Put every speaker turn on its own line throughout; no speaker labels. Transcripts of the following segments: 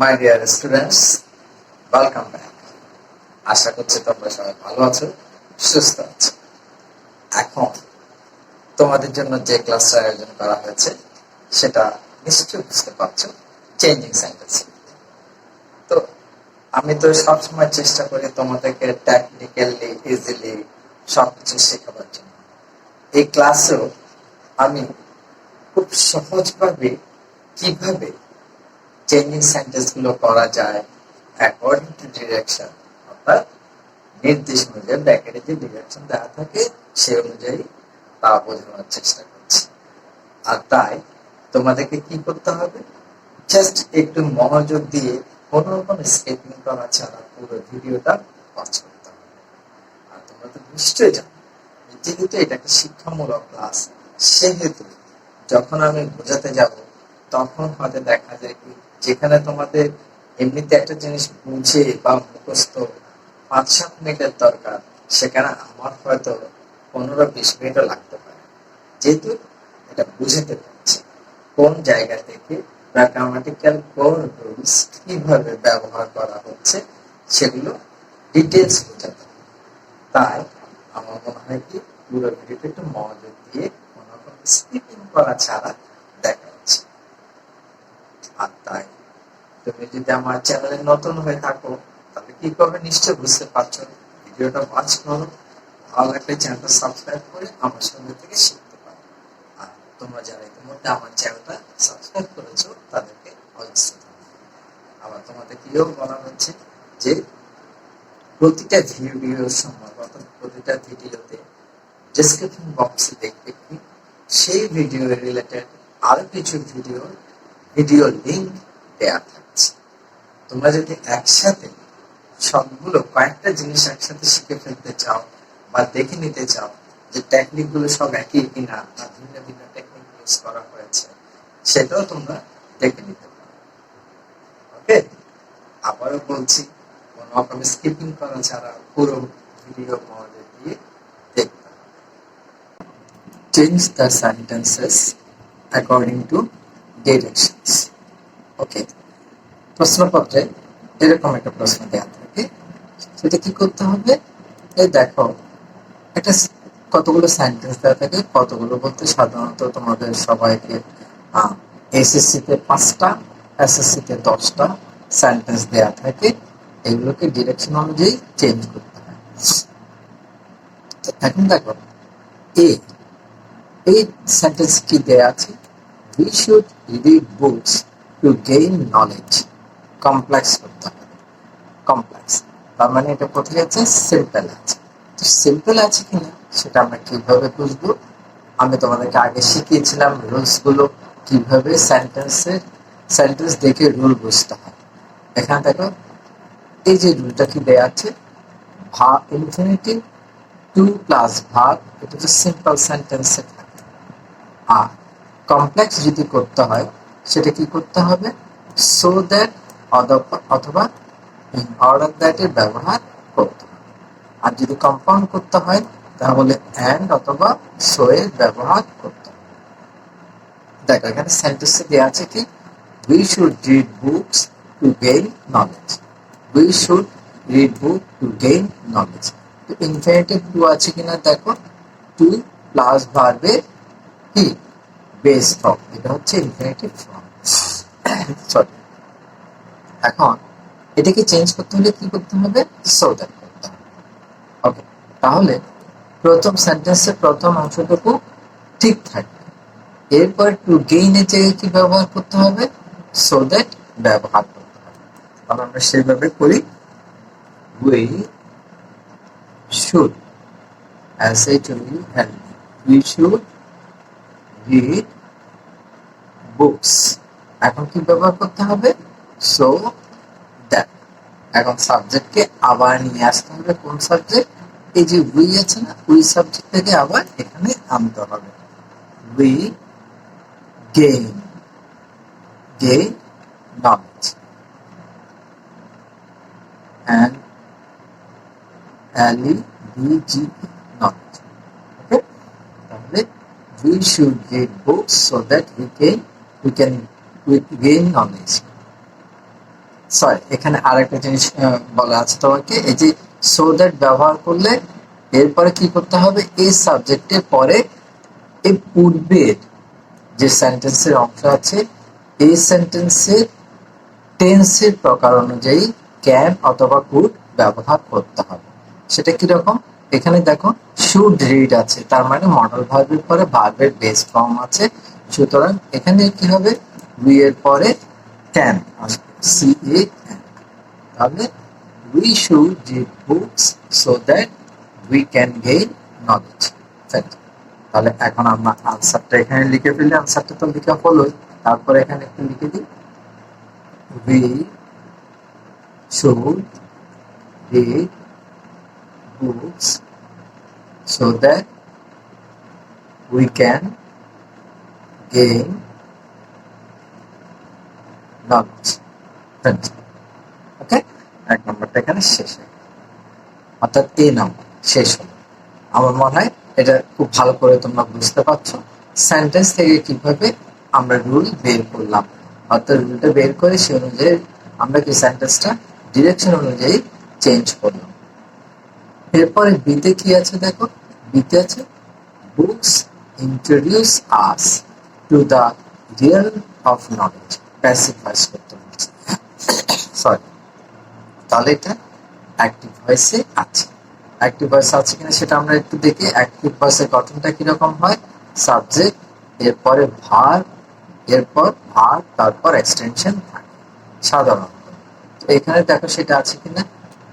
মাই dear students, welcome back. আশা করছি তোমরা সবাই ভালো আছো, সুস্থ আছো। এখন তোমাদের জন্য যে ক্লাসটা আয়োজন করা হয়েছে সেটা নিশ্চয়ই বুঝতে পারছো, চেঞ্জিং সেন্টেন্স। তো আমি তো সবসময় চেষ্টা করি তোমাদেরকে টেকনিক্যালি ইজিলি সবকিছু শেখাবার জন্য। এই ক্লাসেও আমি খুব সহজভাবে কিভাবে চেঞ্জিং সেন্টেন্স গুলো করা যায় অ্যাকর্ডিং টু ডিরেকশন, অর্থাৎ নির্দেশ অনুযায়ী ব্র্যাকেটে যে ডিরেকশন দেওয়া থাকে সেই অনুযায়ী তা বোঝানোর চেষ্টা করছি। আর তাই তোমাদেরকে কি করতে হবে, জাস্ট একটু মনোযোগ দিয়ে কোনো রকম স্কিপিং করা ছাড়া পুরো ভিডিওটা ওয়াচ করতে হবে। আর তোমরা তো নিশ্চয়ই জানো, যেহেতু এটা একটা শিক্ষামূলক ক্লাস, সেহেতু যখন আমি বোঝাতে যাব তখন হয়তো দেখা যায় কি, যেখানে তোমাদের এমনিতে একটা জিনিস বুঝে বা মুখস্থ 5-7 মিনিটের দরকার, সেখানে আমার হয়তো 15-20 মিনিটও লাগতে পারে। যেহেতু এটা বুঝতে পারছি কোন জায়গা থেকে গ্রামাটিক্যাল কোন রুলস কিভাবে ব্যবহার করা হচ্ছে সেগুলো ডিটেলস বোঝাতে হবে। তাই আমার মনে হয় কি, পুরো ভিডিওটা একটু মনোযোগ দিয়ে কোনো রকম স্কিপিং করা ছাড়া দেখা হচ্ছে। আর তাই তুমি যদি আমার চ্যানেলে নতুন হয়ে থাকো তাহলে কি করবে নিশ্চয় বুঝতে পারছো, ভিডিওটা ওয়াচ করো, ভালো লাগলে চ্যানেলটা সাবস্ক্রাইব করে আমার সঙ্গে থেকে শিখতে পারো। আর তোমরা যারা ইতিমধ্যে আমার চ্যানেলটা সাবস্ক্রাইব করেছো তাদেরকে অজস্র ধন্যবাদ। আবার তোমাদের কিও বলা হচ্ছে যে প্রতিটা ভিডিওর সময় অর্থাৎ প্রতিটা ভিডিওতে ডেসক্রিপশন বক্সে দেখবে কি সেই ভিডিও রিলেটেড আরো কিছু ভিডিও লিংক দেয়া থাকছে। তোমরা যদি একসাথে সবগুলো কয়েকটা জিনিস একসাথে শিখে ফেলতে চাও বা দেখে নিতে চাও যে টেকনিক গুলো সব একই কিনা বা ভিন্ন ভিন্ন টেকনিক ইউজ করা হয়েছে, সেটাও তোমরা দেখে নিতে পারো। ওকে, আবারও বলছি, কোনো রকম স্কিপিং করা ছাড়া পুরো ভিডিও মনোযোগ দিয়ে দেখতে হবে। Change the sentences according to directions. Okay, প্রশ্নপত্রে এরকম একটা প্রশ্ন দেওয়া থাকে, সেটা কি করতে হবে, এই দেখো একটা কতগুলো সেন্টেন্স দেওয়া থাকে, কতগুলো বলতে সাধারণত তোমাদের সবাইকে এসএসসি তে 5টা, এসএসসি তে 10টা সেন্টেন্স দেওয়া থাকে। এগুলোকে ডিরেকশন অনুযায়ী চেঞ্জ করতে হয়। এখন দেখো এই সেন্টেন্স কি দেয়া আছে, we should read books to gain knowledge। Complex করতে হবে, কমপ্লেক্স তার মানে এটা কোথায় আছে, সিম্পল আছে। তো সিম্পল আছে কিনা সেটা আমরা কিভাবে বুঝবো, আমি তোমাদেরকে আগে শিখিয়েছিলাম রুলস গুলো, কিভাবে সেন্টেন্স দেখে রুল বুঝতে হয়। এখানে দেখো এই যে রুলটা কি দেয়া আছে, verb infinitive to plus verb, এটা হচ্ছে সিম্পল সেন্টেন্সে থাকে। আর কমপ্লেক্স যদি করতে হয় সেটা কি করতে হবে, সো দ্যাট অথবা ইন অর্ডার দ্যাট এর ব্যবহার করতে হবে। আর যদি কম্পাউন্ড করতে হয় তাহলে অ্যান্ড অথবা সো এর ব্যবহার করতে হবে। দেখো এখানে সেন্টেন্সে দেওয়া আছে কি, we should read books to gain knowledge. We should read book to gain knowledge. তো ইনফিনিটিভ টু আছে কিনা দেখো, টু প্লাস ভার্বের কি বেস ফর্ম, এটা হচ্ছে ইনফিনিটিভ ফর্ম। সরি, এখন এটাকে চেঞ্জ করতে হলে কি করতে হবে, সো দ্যাট করতে হবে। ওকে, তাহলে প্রথম সেন্টেন্সের প্রথম অংশটুকু ঠিক থাকবে, এরপর টু গেইন এর জায়গায় কি ব্যবহার করতে হবে, সো দ্যাট ব্যবহার করতে হবে। তাহলে আমরা সেইভাবে করি, we should, as I told you, and we should read books। এখন কি ব্যবহার করতে হবে, সো দ্যাট। এখন সাবজেক্টকে আবার নিয়ে আসতে হবে, কোন সাবজেক্ট, এই যে উই আছে না, উই সাবজেক্ট থেকে আবার এখানে আনতে হবে, we gain knowledge and LEBGE knowledge। ওকে, তাহলে we should read books so that we gain knowledge। Sorry, এখানে আরেকটা জিনিস বলা আছে তোমাকে, এই যে সো দ্যাট ব্যবহার করলে এরপরে কি করতে হবে, এই সাবজেক্টের পরে এই পূর্বের যে সেন্টেন্সের অংশ আছে এই সেন্টেন্সের টেন্সের প্রকার অনুযায়ী ক্যান অথবা কুড ব্যবহার করতে হবে। সেটা কিরকম, এখানে দেখো শুড রিড আছে, তার মানে মডেল ভার্বের পরে ভার্বের বেস ফর্ম আছে, সুতরাং এখানে কি হবে, উই এর পরে ক্যান আসবে, সি এ এন। তাহলে we should read books so that we can gain knowledge. তাহলে এখন আমরা আনসারটা এখানে লিখে ফেললে, আনসারটা তো লেখা হলোই, তারপরে এখানে একটু লিখে দিই, we should read books so that we can gain knowledge. ওকে, এক নম্বরটা এখানে শেষ হয়ে গেল, অর্থাৎ এই নম্বর শেষ হলো। আমার মনে হয় এটা খুব ভালো করে তোমরা বুঝতে পারছো সেন্টেন্স থেকে কিভাবে আমরা রুল বের করলাম, অর্থাৎ রুলটা বের করে সে অনুযায়ী আমরা কি সেন্টেন্সটা ডিরেকশন অনুযায়ী চেঞ্জ করলাম। এরপরে বিতে কি আছে দেখো, বিতে আছে books introduce us to the real of knowledge, passive voice করতে বলছে, সরি। তাহলে এটা অ্যাক্টিভ ভয়েসে আছে, অ্যাক্টিভ ভয়েস আছে কিনা সেটা আমরা একটু দেখি। অ্যাক্টিভ ভয়েসের গঠনটা কিরকম হয়, সাবজেক্ট এরপরে ভার্ব, এরপর ভার্ব তারপর এক্সটেনশন থাকে সাধারণত। এখানে দেখো সেটা আছে কিনা,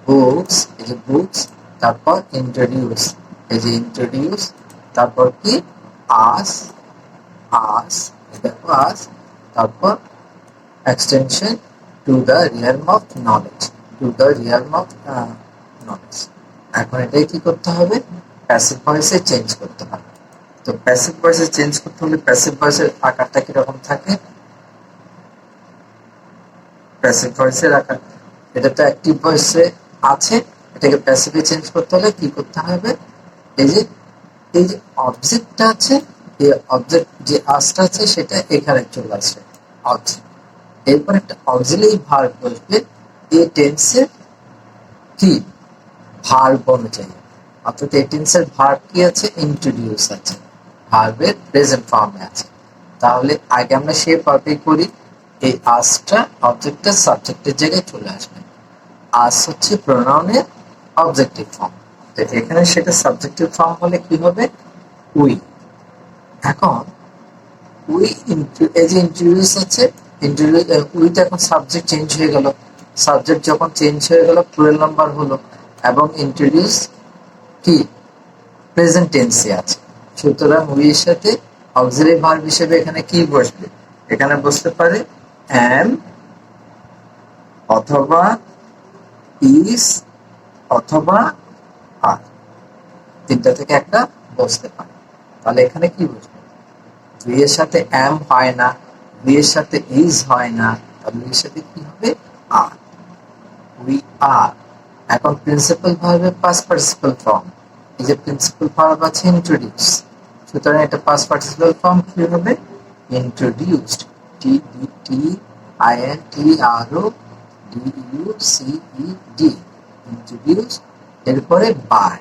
বুকস, এই যে বুকস, তারপর ইন্ট্রোডিউস, এই যে ইন্ট্রোডিউস, তারপর কি আস, আস, দেখো আস, তারপর extension to the realm of knowledge, to the realm of knowledge. এখন এটাই কি করতে হবে, প্যাসিভ ভয়েসে চেঞ্জ করতে হবে। তো প্যাসিভ ভয়েসে চেঞ্জ করতে হলে প্যাসিভ ভয়েসের আকারটা কিরকম থাকে, প্যাসিভ ভয়েসের আকার, এটা তো অ্যাক্টিভ ভয়েসে আছে, এটাকে প্যাসিভে চেঞ্জ করতে হলে কি করতে হবে, এই যে অবজেক্টটা আছে, এই অবজেক্ট যে আসটা আছে সেটা এখানে চলে আসবে অবজেক্ট, এরপর একটা অক্সিলারি ভার্ব বসবে এই টেন্সের কি ভার্ব অনুযায়ী, অর্থাৎ এই টেন্সের ভার্ব কি আছে, ইন্ট্রোডিউস আছে, ভার্বের প্রেজেন্ট ফর্মে আছে। তাহলে আগে আমরা সেই ভার্বে করি, এই আসটা অবজেক্টের সাবজেক্টের জায়গায় চলে আসবে, আস হচ্ছে প্রোনাউনের অবজেক্টিভ ফর্ম, তো এখানে সেটা সাবজেক্টিভ ফর্ম হলে কি হবে, উই। এখন উই এই যে ইন্ট্রোডিউস আছে, উইটা এখন সাবজেক্ট চেঞ্জ হয়ে গেল, সাবজেক্ট যখন চেঞ্জ হয়ে গেল প্লুরাল নাম্বার হলো, এবং ইন্ট্রোডিউস কি প্রেজেন্ট টেন্সে আছে, সুতরাং উই এর সাথে অক্সিলারি ভার্ব হিসেবে এখানে কি বসবে, এখানে বসতে পারে অ্যাম অথবা ইজ অথবা আর, তিনটা থেকে একটা বসতে পারে। তাহলে এখানে কি বসবে, উই এর সাথে অ্যাম হয় না, উই এর সাথে ইজ হয় না, তাহলে উই এর সাথে কি হবে, আর, উই আর। এখন প্রিন্সিপাল ভার্বের পাস্ট পার্টিসিপাল ফর্ম, এই যে প্রিন্সিপাল ভার্ব আছে ইন্ট্রোডিউস, সুতরাং এটা পাস্ট পার্টিসিপাল ফর্ম কি হবে, introduced, T D T I N T R O D U C E D, introduce, এরপরে বাই,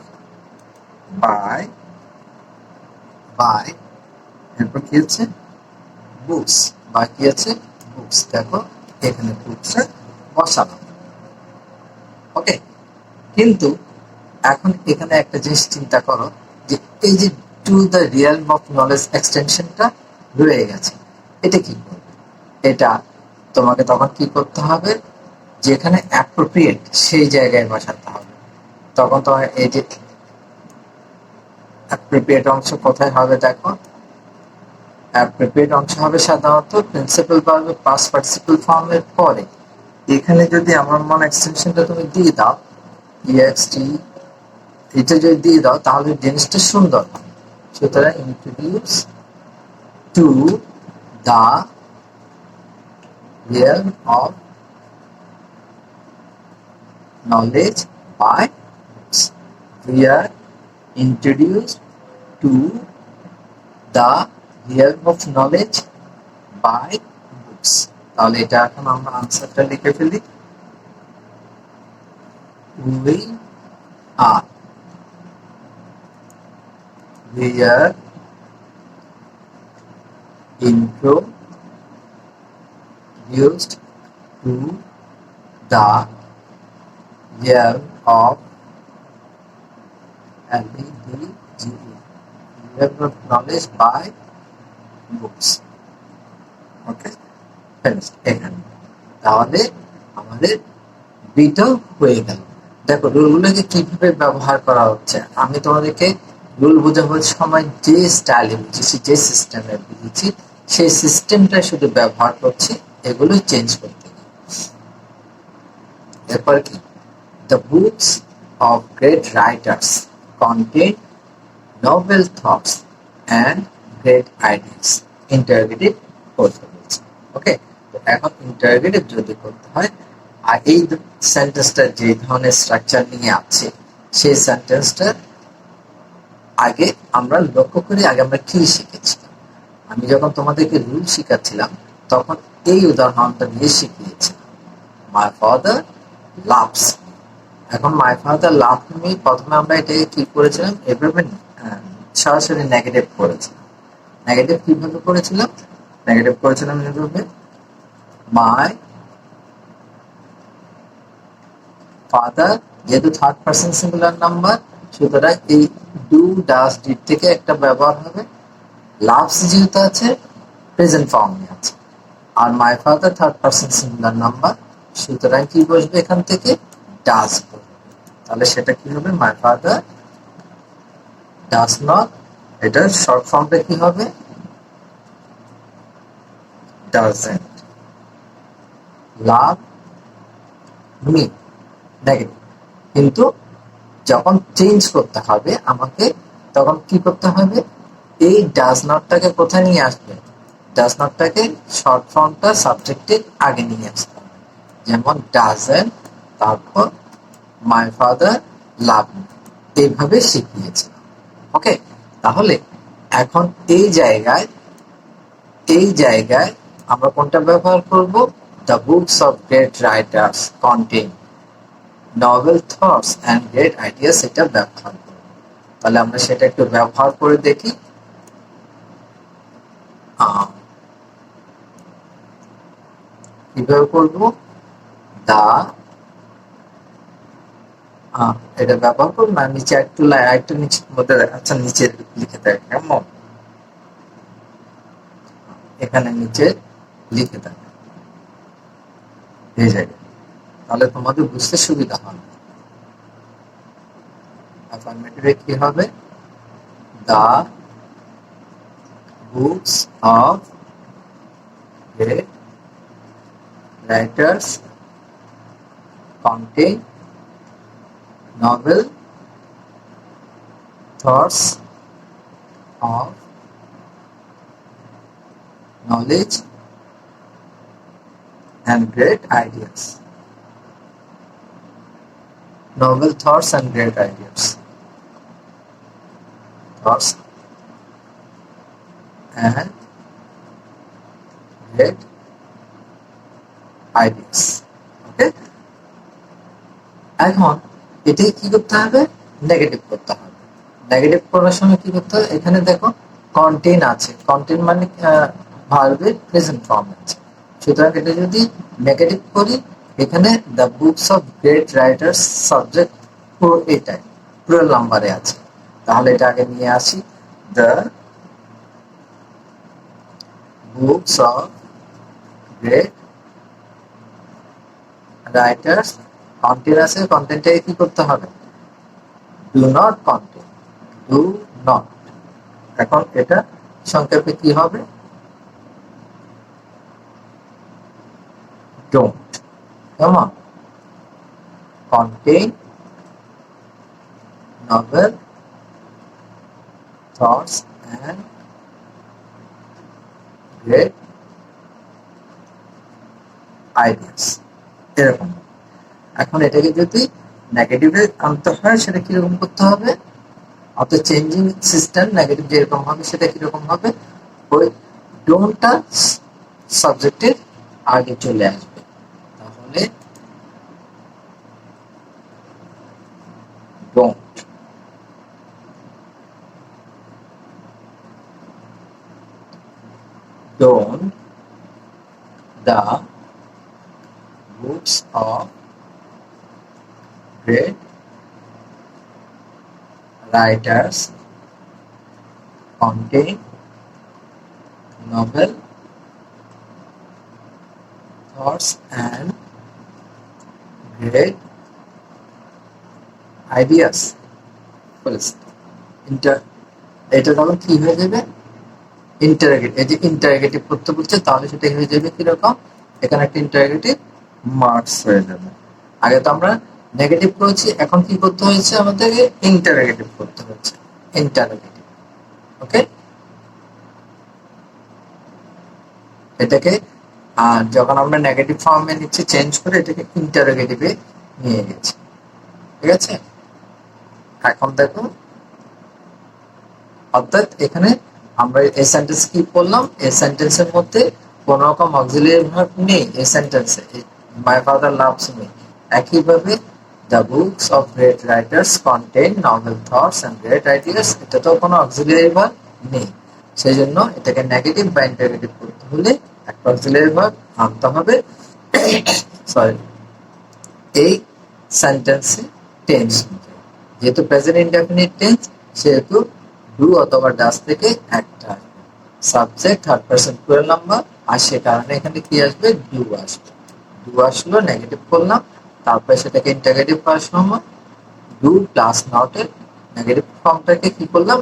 বাই, বাই, এরপর কি আছে বুকস, বা কি আছে বুকস, দেখো এখানে বুকস বসানো, ওকে। কিন্তু এখন এখানে একটা জিনিস চিন্তা করো, যে এই যে two the realm of knowledge এক্সটেনশনটা রয়ে গেছে, এটা কি করবে, এটা তোমাকে তখন কি করতে হবে, যেখানে অ্যাপ্রোপ্রিয়েট সেই জায়গায় বসাতে হবে। তখন তোমার এই যে অ্যাপ্রোপ্রিয়েট অংশ কোথায় হবে, দেখো অ্যাপ্রোপ্রিয়েট অংশ হবে সাধারণত প্রিন্সিপাল ভার্বের পাস্ট পার্টিসিপাল ফর্মের পরে। এখানে যদি আমার মনে এক্সটেনশনটা তুমি দিয়ে দাও, ইএক্সটি, এটা যদি দিয়ে দাও তাহলে জিনিসটা সুন্দর হয়। সুতরাং introduce to the realm of knowledge by books. We are introduced to the realm of knowledge by books. তাহলে এটা এখন আমরা আনসারটা লিখে ফেলি, we are. We are introduced to the realm of LEDGE. Level of knowledge by books. Okay, finished. এখানে তাহলে আমাদের বিটা হয়ে গেল। দেখো রুলগুলোকে কিভাবে ব্যবহার করা হচ্ছে, আমি তোমাদেরকে রুল বোঝাবার সময় যে স্টাইলে বুঝেছি, যে সিস্টেমে বুঝেছি, সেই সিস্টেমটা শুধু ব্যবহার করছি, এগুলো চেঞ্জ করতে। এরপর কি, the books of great writers contain novel thoughts and great ideas. Interrogative করতে বলছে। ওকে, তো এখন ইন্টারোগেটিভ যদি করতে হয়, আর এই সেন্টেন্সটা যে ধরনের স্ট্রাকচার নিয়ে আছে, সেই সেন্টেন্সটা আগে আমরা লক্ষ্য করি, আগে আমরা কি শিখেছিলাম। আমি যখন তোমাদেরকে রুল শিখাচ্ছিলাম, তখন এই উদাহরণটা দিয়ে শিখিয়েছিলাম, মাই ফাদার লাভস। এখন মাই ফাদার লাভ মি, প্রথমে আমরা এটাকে কি করেছিলাম, এভাবে সরাসরি নেগেটিভ করেছিলাম। নেগেটিভ কিভাবে করেছিলাম, নেগেটিভ করেছিলাম এভাবে, মাই ফাদার, যেহেতু থার্ড পারসন সিঙ্গুলার নাম্বার, সুতরাং এই ডু ডাস ডিড থেকে একটা ব্যবহার হবে। লাভস যেহেতু আছে, প্রেজেন্ট ফর্মে আছে, আর my father third person singular number, সুতরাং কি বসবে এখান থেকে, ডাস বসবে। তাহলে সেটা কি হবে, মাই ফাদার ডাস নট, এটার শর্ট ফর্মটা কি হবে, ডাজন্ট লাভ মি, নেগেটিভ। কিন্তু যখন চেঞ্জ করতে হবে আমাকে, তখন কি করতে হবে, এই ডাজ নটটাকে কোথায় নিয়ে আসবে, ডাজ নটটাকে শর্ট ফর্মটা সাবজেক্টের আগে নিয়ে আসতে হবে। যেমন ডাজন্ট, তারপর মাই ফাদার লাভ মি, এইভাবে শিখিয়েছিলাম। ওকে, তাহলে এখন এই জায়গায় আমরা কোনটা ব্যবহার করব, the books of great writers contain novel thoughts and great ideas, এটা ব্যবহার করব। তাহলে আমরা সেটা একটু ব্যবহার করে দেখি। কিভাবে করবো, দা, এটা ব্যবহার করবো না, নিচে একটু একটু নিচের মধ্যে, আচ্ছা নিচে লিখে দেয়, কেমন, এখানে নিচে লিখে দেয় এই জায়গায়, তাহলে তোমাদের বুঝতে সুবিধা হবে। অ্যাফার্মেটিভে কি হবে, the books of great writers contain novel thoughts of knowledge and great ideas. Novel thoughts and great ideas. Thoughts and great ideas. Okay? এখন এটাই কি করতে হবে, নেগেটিভ করতে হবে। নেগেটিভ করার সময় কি করতে হবে, এখানে দেখো কন্টেইন আছে, কন্টেইন মানে ভার্বের প্রেজেন্ট ফর্ম আছে, সুতরাং এটা যদি নেগেটিভ করি, এখানে the books of great writers subject পুরো এটাই পুরো নাম্বারে আছে, তাহলে এটা আগে নিয়ে আসি, the books of great writers, content আছে, কন্টেন্টটাকে কি করতে হবে, do not contain, do not. এখন এটা সংক্ষেপে কি হবে, ডোন্ট। কেমন, contain novel thoughts and great ideas, এরকম। এখন এটাকে যদি নেগেটিভে আনতে হয়, সেটা কিরকম করতে হবে, অর্থাৎ চেঞ্জিং সিস্টেম, নেগেটিভ যেরকম হবে সেটা কিরকম হবে, ওই ডোন্টটা সাবজেক্টের আগে চলে আসবে। তাহলে the books of great writers contain novel thoughts and great ideas. এটা তখন কি হয়ে যাবে? ইন্টারোগেটিভ। এই যে ইন্টারোগেটিভ করতে বলছে, তাহলে সেটা হয়ে যাবে কিরকম? এখানে একটা ইন্টারোগেটিভ মার্কস হয়ে যাবে। আগে তো আমরা নেগেটিভ করেছি, এখন কি করতে হয়েছে? আমাদেরকে ইন্টারোগেটিভ করতে হচ্ছে। ইন্টারোগেটিভ, ওকে। এটাকে যখন আমরা নেগেটিভ ফর্মে নিচ্ছি, চেঞ্জ করে এটাকে ইন্টারোগেটিভে নিয়ে গেছি, ঠিক আছে। এখন দেখো, অর্থাৎ এখানে আমরা এই সেন্টেন্স কি করলাম? এই সেন্টেন্সের মধ্যে কোন রকম অক্সিলিয়ারি ভার্ব নেই। এই সেন্টেন্সে মাই ফাদার লাভস মি। একইভাবে the books of great writers contain novel thoughts and great ideas, এটা তো কোনো অক্সিলিয়ারি ভার্ব নেই। সেই জন্য এটাকে নেগেটিভ বা ইন্টারোগেটিভ করতে হলে একটা অক্সিলিয়ারি ভার্ব আনতে হবে। সরি, এই সেন্টেন্সে টেন্স, যেহেতু প্রেজেন্ট ইনডেফিনিট টেন্স, সেহেতু ডু অথবা ডাস থেকে একটা subject third person plural number, আর সে কারণে এখানে কি আসবে? ডু আসবে। ডু আসলো, নেগেটিভ করলাম, তারপরে সেটাকে ইন্টারোগেটিভ করার সময় ডু প্লাস নটের নেগেটিভ ফর্মটাকে কি করলাম?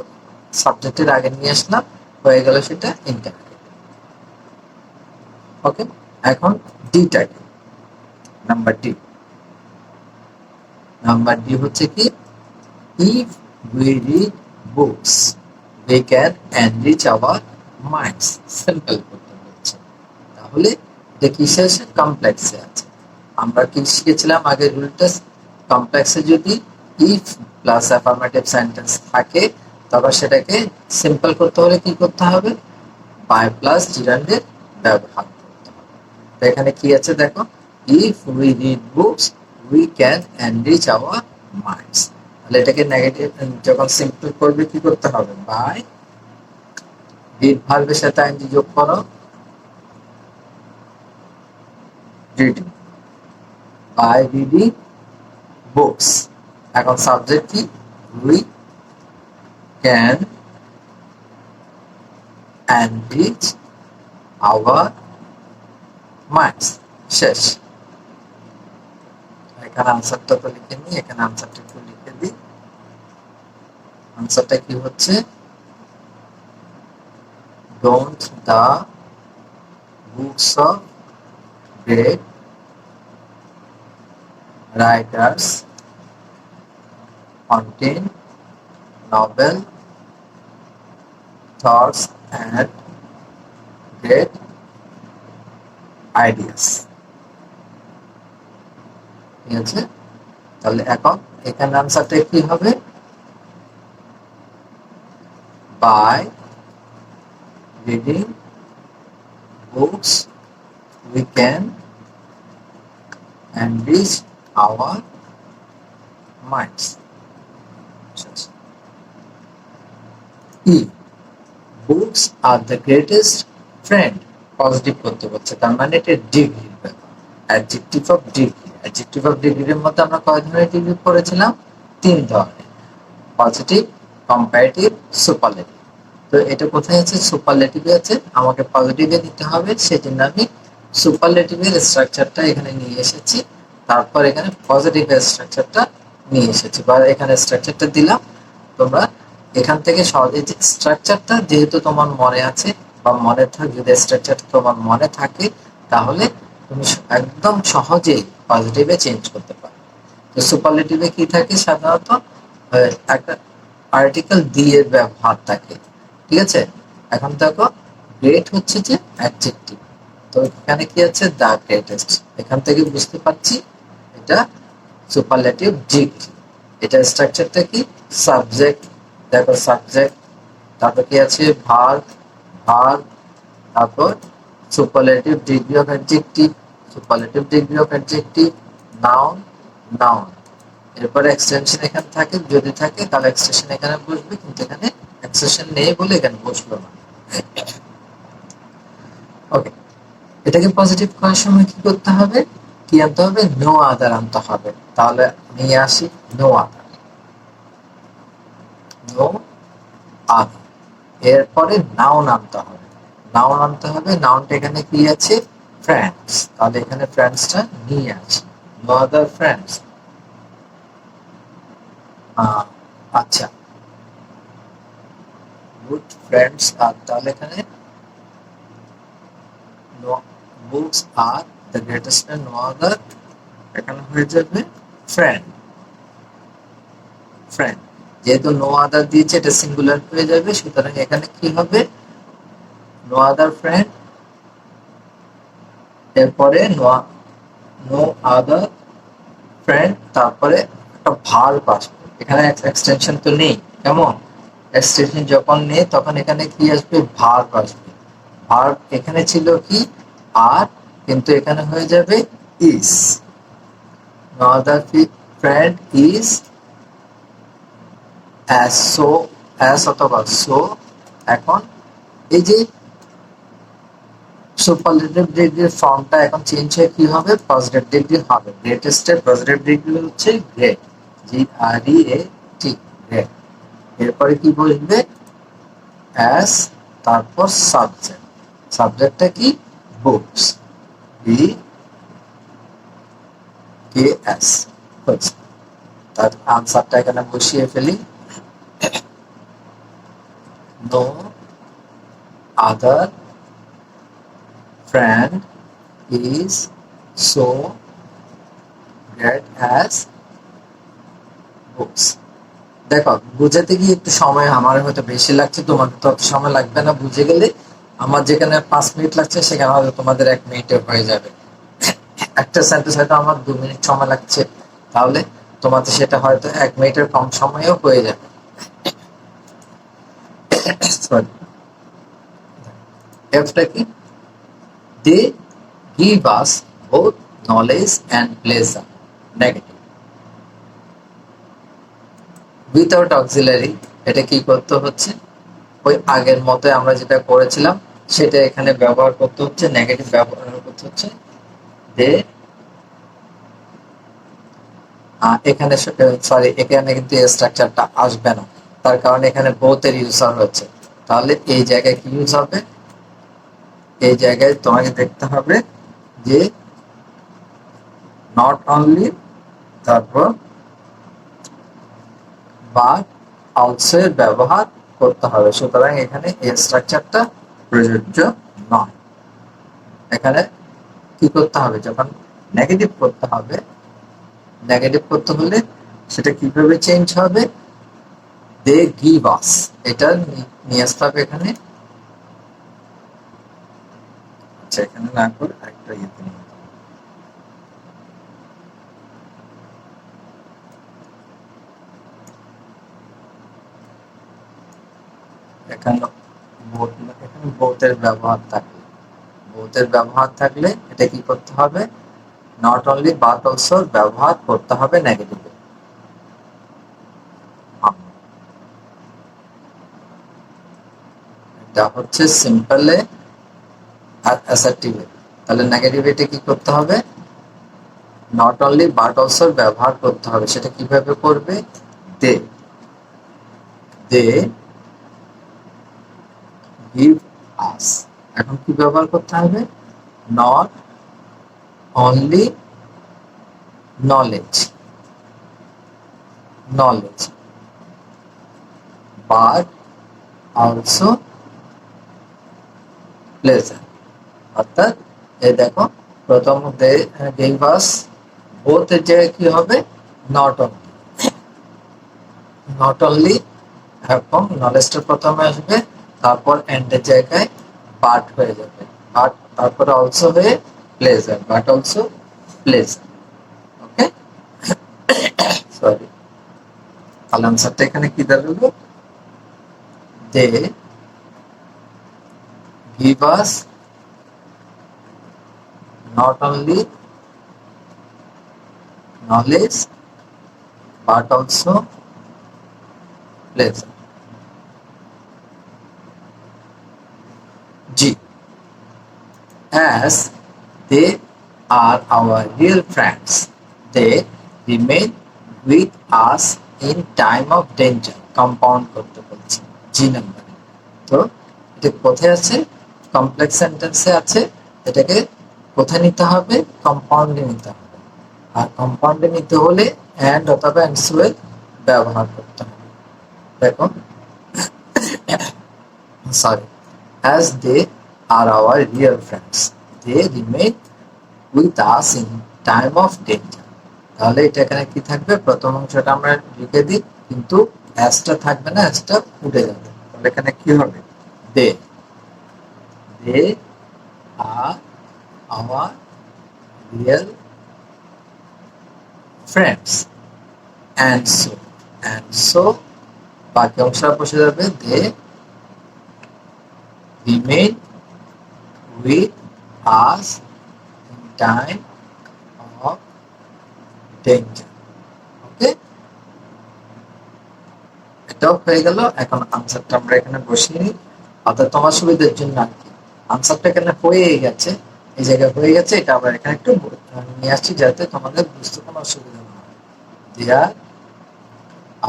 সাবজেক্টের আগে নিয়ে আসলাম, হয়ে গেল সেটা ইন্টারোগেটিভ। ওকে, এখন ডিটাকে নাম্বার ডি। নাম্বার ডি হচ্ছে কি? If we read books we can enrich our minds. Simple করতে হচ্ছে। তাহলে এটা কিসে আছে? কমপ্লেক্সে আছে। আমরা কি শিখেছিলাম আগে রুলটা? কমপ্লেক্সে যদি ইফ প্লাস অ্যাফার্মেটিভ সেন্টেন্স থাকে, তবে সেটাকে সিম্পল করতে হলে কি করতে হবে? বাই প্লাস জিরান্ডের ব্যবহার করতে হবে। তো এখানে কি আছে দেখো, if we read books we can enrich hour minds. তাহলে এটাকে নেগেটিভ যখন সিম্পল করবে কি করতে হবে? বাই ডিড ভার্বের সাথে আইএনজি যোগ করো, রিডিং, বাই রিডিং বুকস। এখন সাবজেক্ট কি? We can enrich hour minds. শেষ। এখানে আনসারটা তো লিখে নিই, এখানে আনসারটা একটু লিখে দিই। আনসারটা কি হচ্ছে? Don't the books of great writers contain novel thoughts and great ideas। ঠিক আছে, তাহলে এখন এখানে আনসারটা কি হবে? by reading books we can enrich our minds. E, books are the greatest friend। Positive করতে বলছে, তার মানে এটা degree, adjective of degree. Adjective of ডিগ্রির মধ্যে আমরা কয় ধরনের ডিগ্রি পড়েছিলাম? 3 ধরনের, পজিটিভ, কম্পারেটিভ, সুপারলেটিভ। তো এটা কোথায় আছে? সুপারলেটিভে আছে। আমাকে পজিটিভে দিতে হবে, সেজন্য আমি সুপারলেটিভের স্ট্রাকচারটা এখানে নিয়ে এসেছি, তারপর এখানে পজিটিভের স্ট্রাকচারটা নিয়ে এসেছি, বা এখানে স্ট্রাকচারটা দিলাম। তোমরা এখান থেকে সহজে স্ট্রাকচারটা যেহেতু তোমার মনে আছে বা মনে থাকে, যদি স্ট্রাকচারটা তোমার মনে থাকে তাহলে তুমি একদম সহজেই পজিটিভে চেঞ্জ করতে পারো। তো সুপারলেটিভে কি থাকে? সাধারণত একটা আর্টিকেল দিয়ে ব্যবহার থাকে, ঠিক আছে। এখন দেখো, গ্রেট হচ্ছে যে অ্যাডজেক্টিভ, তো এখানে কি আছে? The greatest. এখান থেকে বুঝতে পারছি এটা সুপারলেটিভ ডিগ্রি। এটা স্ট্রাকচারটা কি? সাবজেক্ট, দেখো সাবজেক্ট, তারপর কি আছে? ভার্ব, ভার্ব, তারপর superlative degree of adjective, superlative degree of adjective, noun, noun. এরপরে এক্সটেনশন এখানে থাকে, যদি থাকে তাহলে এক্সটেনশন এখানে বসবে, কিন্তু এখানে এক্সটেনশন নেই বলে এখানে বসলো না। ওকে, এটাকে পজিটিভ করার সময় কি করতে হবে, কি আনতে হবে, নো আদার আনতে হবে। তাহলে নিয়ে আসি নো আদার, নো আদার। এরপরে নাউন আনতে হবে, নাউন আনতে হবে। নাউনটা এখানে কি আছে, ফ্রেন্ডস। তাহলে এখানে ফ্রেন্ডসটা নিয়ে আসি, নো আদার ফ্রেন্ডস। আচ্ছা, গুড ফ্রেন্ডস আর, তাহলে এখানে books are the greatest man, no other, এখানে হয়ে যাবে ফ্রেন্ড। ফ্রেন্ড যেহেতু নো আদার দিয়েছে, এটা সিঙ্গুলার হয়ে যাবে, সুতরাং এখানে কি হবে, নো আদার ফ্রেন্ড, এরপরে নো আদার ফ্রেন্ড, তারপরে একটা ভার্ব আসবে। এখানে এক্সটেনশন তো নেই, কেমন, এক্সটেনশন যখন নেই তখন এখানে কি আসবে, ভার্ব আসবে। ভার্ব এখানে ছিল কি আর, কিন্তু এখানে হয়ে যাবে is. No other friend is as, so as অথবা সো। এখন এই যে সুপারলেটিভ ডিগ্রির ফর্মটা এখন চেঞ্জ হয়ে কি হবে, পজিটিভ ডিগ্রি হবে। গ্রেটেস্টের পজিটিভ ডিগ্রি হচ্ছে গ্রেট, GREAT, গ্রেট। এরপরে কি বসবে, অ্যাজ, তারপর সাবজেক্ট। সাবজেক্টটা কি, বুকস, BKS। তার আনসারটা এখানে বসিয়ে ফেলি, no other friend is so great as books। দেখো, বুঝাতে গিয়ে একটু সময় আমার হয়তো বেশি লাগছে, তোমাদের তত সময় লাগবে না। বুঝে গেলে আমার যেখানে 5 মিনিট লাগছে সেখানে হয়তো তোমাদের 1 মিনিটে হয়ে যাবে। একটা সেন্টেন্স হয়তো আমার 2 মিনিট সময় লাগছে, তাহলে তোমাদের সেটা হয়তো 1 মিনিটের কম সময়েও হয়ে যাবে। সরি, এফটা কি, they give us both knowledge and pleasure, negative। Without auxiliary, এটা কি করতে হচ্ছে, ওই আগের মতো আমরা যেটা করেছিলাম সেটা এখানে ব্যবহার করতে হচ্ছে, নেগেটিভ ব্যবহার করতে হচ্ছে। দে, এখানে সরি, এখানে কিন্তু এই স্ট্রাকচারটা আসবে না, তার কারণে এখানে বোথের ইউজার হচ্ছে। তাহলে এই জায়গায় কি ইউজ হবে, এই জায়গায় তোমাকে দেখতে হবে যে নট অনলি, তারপর বাট অলসো এর ব্যবহার করতে হবে। সুতরাং এখানে এই স্ট্রাকচারটা প্রযোজ্য নয়। এখানে কি করতে হবে, যখন নেগেটিভ করতে হবে, নেগেটিভ করতে হলে সেটা কিভাবে চেঞ্জ হবে, দে গিভ আস, এটা নিয়ে আসতে হবে এখানে। আচ্ছা, এখানে না করে একটা ইয়েতে নিয়ে যেতে হবে। এখানে বোথের ব্যবহার থাকলে, বোথের ব্যবহার থাকলে এটা কি করতে হবে, নট অনলি বাট অলসো ব্যবহার করতে হবে নেগেটিভে। এটা হচ্ছে সিম্পলে আর অ্যাসার্টিভে। তাহলে নেগেটিভিটি কি করতে হবে, নট অনলি বাট অলসো ব্যবহার করতে হবে। সেটা কিভাবে করবে, দে, দে গিভ আস। এখন কি ব্যবহার করতে হবে, not only knowledge, knowledge, but also pleasure. অর্থাৎ এই দেখো, প্রথম দে গিভ আস, বোথ এর জায়গায় কি হবে, নট অনলি, নট অনলি এবং নলেজটা প্রথমে আসবে, তারপর এন্ডের জায়গায় বাট হয়ে যাবে, বাট তারপরে অলসো হয়ে pleasure, but also pleasure. Okay, sorry. তাহলে আনসারটা এখানে কি দাঁড়ালো, they give us not only knowledge but also pleasure। G, as they are our real friends, they remain with us in time of danger. Compound করতে বলছি জি নাম্বারে। তো এটা কোথায় আছে? কমপ্লেক্স সেন্টেন্সে আছে। এটাকে কোথায় নিতে হবে? কম্পাউন্ডে নিতে হবে। আর কম্পাউন্ডে নিতে হলে অ্যান্ড অথবা অ্যান্ড সুয়েল ব্যবহার করতে হবে। দেখো, sorry, as they are our real friends, they remain with us in time of danger. তাহলে এটা এখানে কি থাকবে? প্রথম অংশটা আমরা লিখে দিই, কিন্তু অ্যাসটা থাকবে না, অ্যাসটা উঠে যাবে। তাহলে এখানে কি হবে? they are our real friends, and so বাকি অংশটা বসে যাবে they remain with us in time of danger. ওকে, এটাও হয়ে গেল। এখন আনসারটা আমরা এখানে বসিয়ে নিই, অর্থাৎ তোমার সুবিধার জন্য আর কি। আনসারটা এখানে হয়েই গেছে, এই জায়গায় হয়ে গেছে। এটা আবার এখানে একটু নিয়ে আসছি যাতে তোমাদের বুঝতে কোনো অসুবিধা না হয়। They are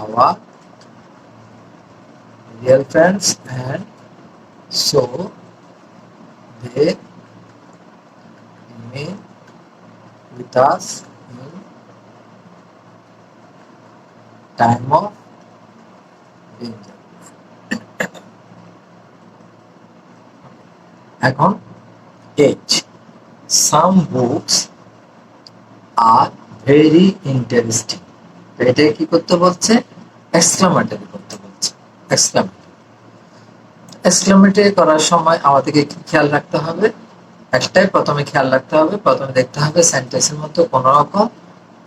our real friends, and so they remain with us in time of danger. এখন H, some books are very interesting. এটা কি করতে বলছে? এক্সক্লামেটরি করতে বলছে। এক্সক্লামেটরি করার সময় আমাদেরকে কি খেয়াল রাখতে হবে? একটাই প্রথমে খেয়াল রাখতে হবে, প্রথমে দেখতে হবে সেন্টেন্সের মধ্যে কোনো রকম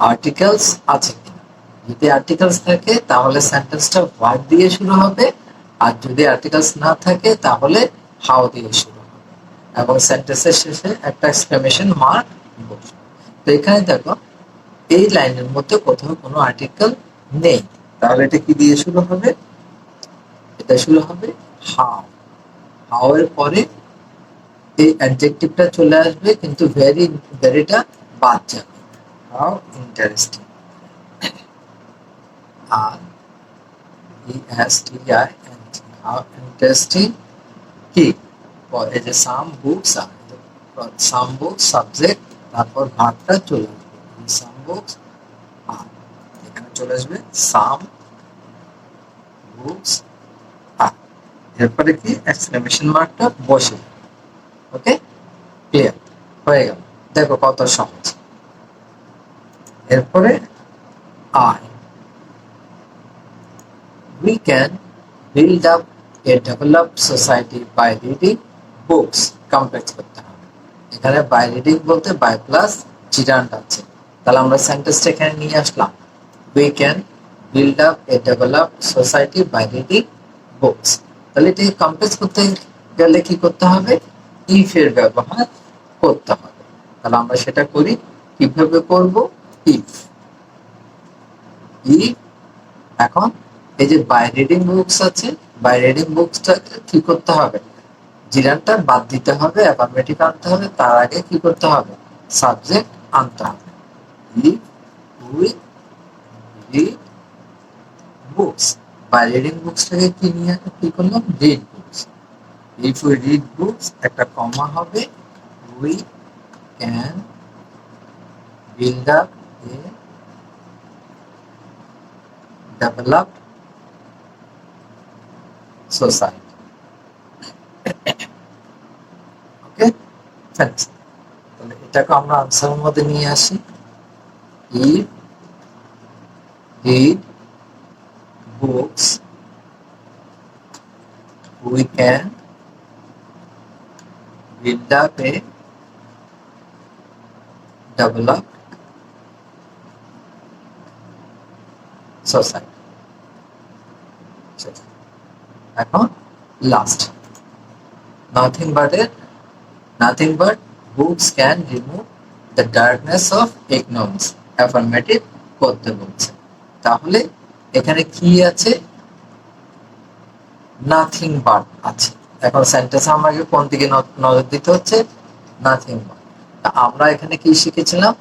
আর্টিকেলস আছে কিনা। যদি আর্টিকেলস থাকে তাহলে সেন্টেন্সটা হোয়াট দিয়ে শুরু হবে, আর যদি আর্টিকেলস না থাকে তাহলে হাউ দিয়ে শুরু হবে, এবং সেন্টেন্সের শেষে একটা এক্সক্লামেশন মার্ক বসবে। তো এখানে দেখো, এই লাইনের মধ্যে কোথাও কোনো আর্টিকেল নেই, তাহলে এটা কি দিয়ে শুরু হবে? এটা শুরু হবে হাউ। হাউ এর পরে এই অ্যাডজেক্টিভটা চলে আসবে, কিন্তু ভেরিটা বাদ যাবে। হাউ ইন্টারেস্টিং, আর ESTING, হাউ ইন্টারেস্টিং কি? এই যে some books are some books subject, তারপর ভার্বটা চলে আসবে সাম বুকস, আর এখানে চলে আসবে সাম বুকস আর, এরপরে কি এক্সক্লেমেশন মার্কটা বসে। ওকে, ক্লিয়ার হয়ে গেল। দেখো কত সহজ। এরপরে I, we can build up a developed society by reading books. Complex করতে হবে। এখানে বাই রিডিং বলতে বাই প্লাস জিরান্ট আছে, তাহলে আমরা সেন্টেন্সটা এখানে নিয়ে আসলাম। we can build up a developed society by reading books. তাহলে এটাকে কমপ্লেক্স করতে গেলে কি করতে হবে? ইফ এর ব্যবহার করতে হবে। তাহলে আমরা সেটা করি, কিভাবে করব? ইফ এখন এই যে বাই রিডিং বুকস আছে, বাই রিডিং বুকসটা কি করতে হবে? জিরানটা বাদ দিতে হবে, অ্যাফার্মেটিভ আনতে হবে, তার আগে কি করতে হবে? সাবজেক্ট আনতে হবে। If we read books, by reading বুকসটাকে কি নিয়ে কি করলাম? Read books. If we read books, একটা কমা হবে, we can build up a developed society. Okay, তাহলে এটাকে আমরা আনসারের মধ্যে নিয়ে আসি। If read books, we can build up a developed society. এখন last, nothing but books can remove the darkness of ignorance. Affirmative করতে বলছে। তাহলে এখানে কি আছে? নাথিং বাট আছে। এখন সেন্টেন্স আমাকে কোন দিকে নজর দিতে হচ্ছে? Nothing but. আমরা এখানে কি শিখেছিলাম?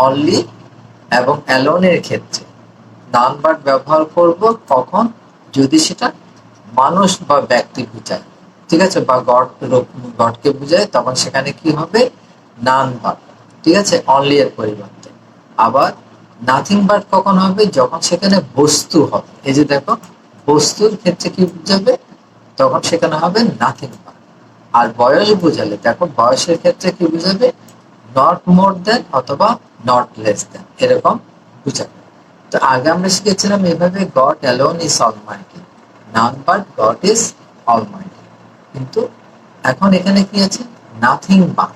অনলি এবং অ্যালোনের ক্ষেত্রে নাউন ভার্ব ব্যবহার করব কখন? যদি সেটা মানুষ বা ব্যক্তি বোঝায়, ঠিক আছে, বা গডকে বোঝায়, তখন সেখানে কি হবে? নাউন ভার্ব, ঠিক আছে, অনলি এর পরিবর্তে। আবার নাথিং ভার্ব কখন হবে? যখন সেখানে বস্তু হবে। এই যে দেখো, বস্তুর ক্ষেত্রে কি বোঝাবে? তখন সেখানে হবে নাথিং ভার্ব। আর বয়স বোঝালে দেখো, বয়সের ক্ষেত্রে কি বোঝাবে? নট মোর দেন অথবা নট লেস দেন, এরকম বোঝাবে। তো আগে আমরা শিখেছিলাম এভাবে, god alone is Almighty, none but god is Almighty. কিন্তু এখন এখানে কি আছে? Nothing but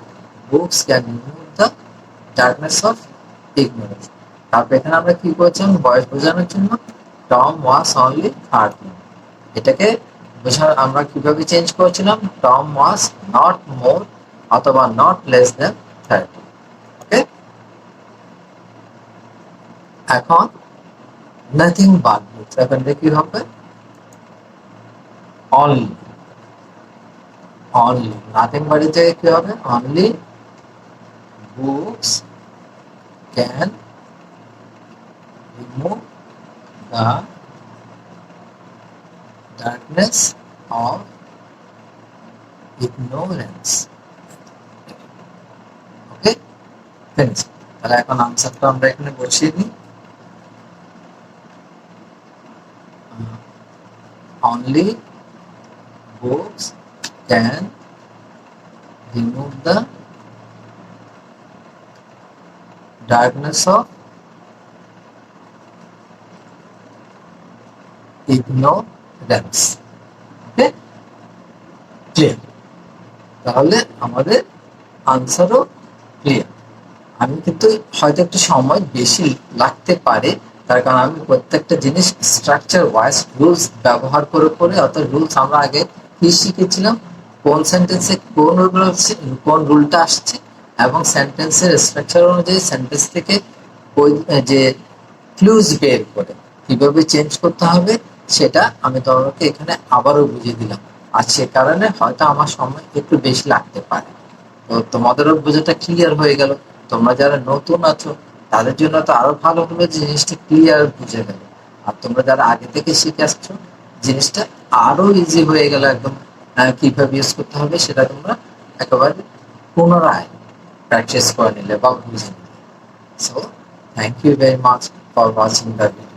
books can remove the darkness of ignorance. তারপর এখানে আমরা কি করেছিলাম বয়স বোঝানোর জন্য? Tom was only 13। এটাকে আমরা কিভাবে চেঞ্জ করেছিলাম? টম ওয়াজ নট মোর অথবা নট লেস দেন 30। ওকে, এখন নাথিং বাট বুকস, এখন কি হবে? অনলি, অনলি নাথিং বাড়ি থেকে কি হবে? Only books can remove the darkness of ignorance. Okay, finish. তাহলে এখন আনসারটা আমরা এখানে বসিয়ে দিই। Only books can remove the darkness of ignorance. Okay, clear? তাহলে আমাদের আনসারও ক্লিয়ার। আমি কিন্তু হয়তো একটু সময় বেশি লাগতে পারে, তার কারণ আমি প্রত্যেকটা জিনিস স্ট্রাকচার ওয়াইজ রুলস ব্যবহার করে করে, অর্থাৎ রুলস আমরা আগে কি শিখেছিলাম, কোন সেন্টেন্সে কোন রুলটা আসছে, এবং সেন্টেন্সের স্ট্রাকচার অনুযায়ী সেন্টেন্স থেকে ওই যে ক্লুজ বের করে কিভাবে চেঞ্জ করতে হবে, সেটা আমি তোমাকে এখানে আবারও বুঝিয়ে দিলাম। আর সে কারণে হয়তো আমার সময় একটু বেশি লাগতে পারে। তো তোমাদেরও বোঝাটা ক্লিয়ার হয়ে গেল। তোমরা যারা নতুন আছো তাদের জন্য তো আরো ভালো হবে যে জিনিসটা ক্লিয়ার বুঝে গেল। আর তোমরা যারা আগে থেকে শিখে আসছো, জিনিসটা আরো ইজি হয়ে গেল একদম। কিভাবে ইউজ করতে হবে সেটা তোমরা একেবারে পুনরায় প্র্যাকটিস করে নিলে বা বুঝে নিলে। So thank you very much for watching the video.